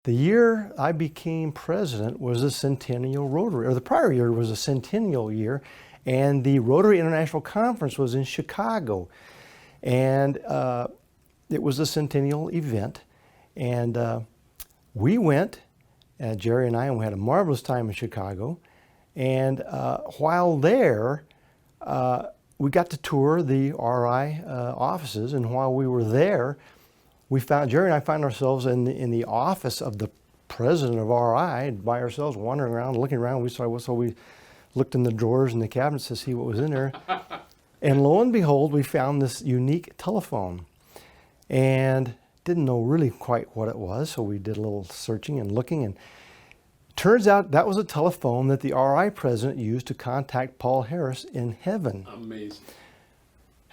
The year I became president was a centennial Rotary, or the prior year was a centennial year, and the Rotary International Conference was in Chicago. And it was a centennial event. And we went, Jerry and we had a marvelous time in Chicago. And while there, we got to tour the RI offices. And while we were there, Jerry and I found ourselves in the office of the president of RI by ourselves, wandering around, looking around. So we looked in the drawers and the cabinets to see what was in there. And lo and behold, we found this unique telephone and didn't know really quite what it was. So we did a little searching and looking, and turns out that was a telephone that the RI president used to contact Paul Harris in heaven. Amazing.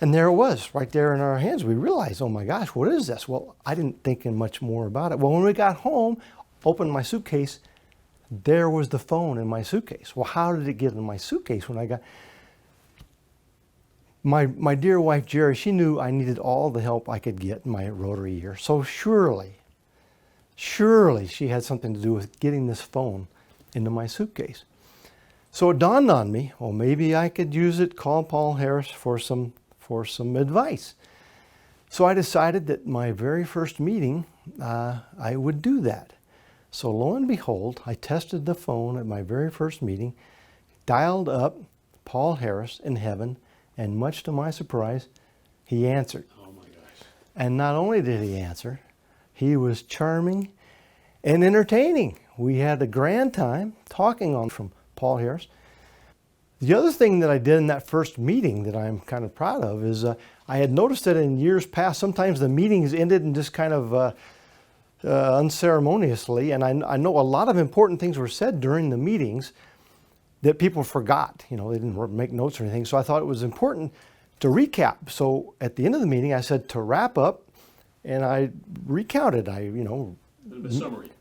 And there it was, right there in our hands. We realized, oh my gosh, what is this? Well, I didn't think much more about it. Well, when we got home, opened my suitcase, there was the phone in my suitcase. Well, how did it get in my suitcase when I got... My dear wife, Jerry, she knew I needed all the help I could get in my Rotary year. So surely she had something to do with getting this phone into my suitcase. So it dawned on me, well, maybe I could use it, call Paul Harris for some advice. So I decided that my very first meeting, I would do that. So lo and behold, I tested the phone at my very first meeting, dialed up Paul Harris in heaven, and much to my surprise, he answered. Oh my gosh. And not only did he answer, he was charming and entertaining. We had a grand time talking from Paul Harris. The other thing that I did in that first meeting that I'm kind of proud of is I had noticed that in years past, sometimes the meetings ended in just kind of unceremoniously. And I know a lot of important things were said during the meetings that people forgot. You know, they didn't make notes or anything. So I thought it was important to recap. So at the end of the meeting, I said to wrap up, and I recounted.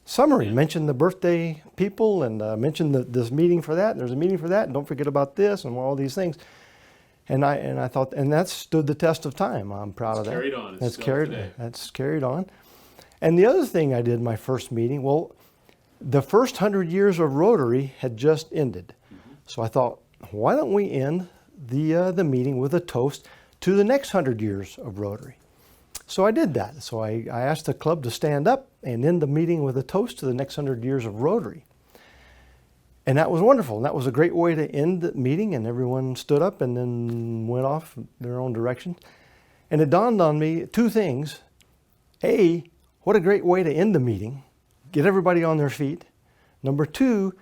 Summary. Yeah. Mentioned the birthday people, and mentioned this meeting for that. And there's a meeting for that, and don't forget about this, and all these things. And I thought, and that stood the test of time. I'm proud of that. Carried on. That's carried on. And the other thing I did in my first meeting, well, the first 100 years of Rotary had just ended. Mm-hmm. So I thought, why don't we end the meeting with a toast to the next 100 years of Rotary? So I did that. So I asked the club to stand up and end the meeting with a toast to the next 100 years of Rotary. And that was wonderful. And that was a great way to end the meeting, and everyone stood up and then went off their own direction. And it dawned on me two things. A, what a great way to end the meeting. Get everybody on their feet. Number two,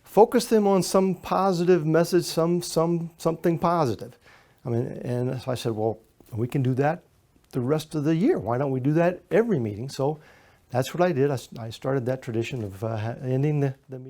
focus them on some positive message, something positive. I mean, and so I said, well, we can do that the rest of the year. Why don't we do that every meeting? So that's what I did. I started that tradition of ending the meeting.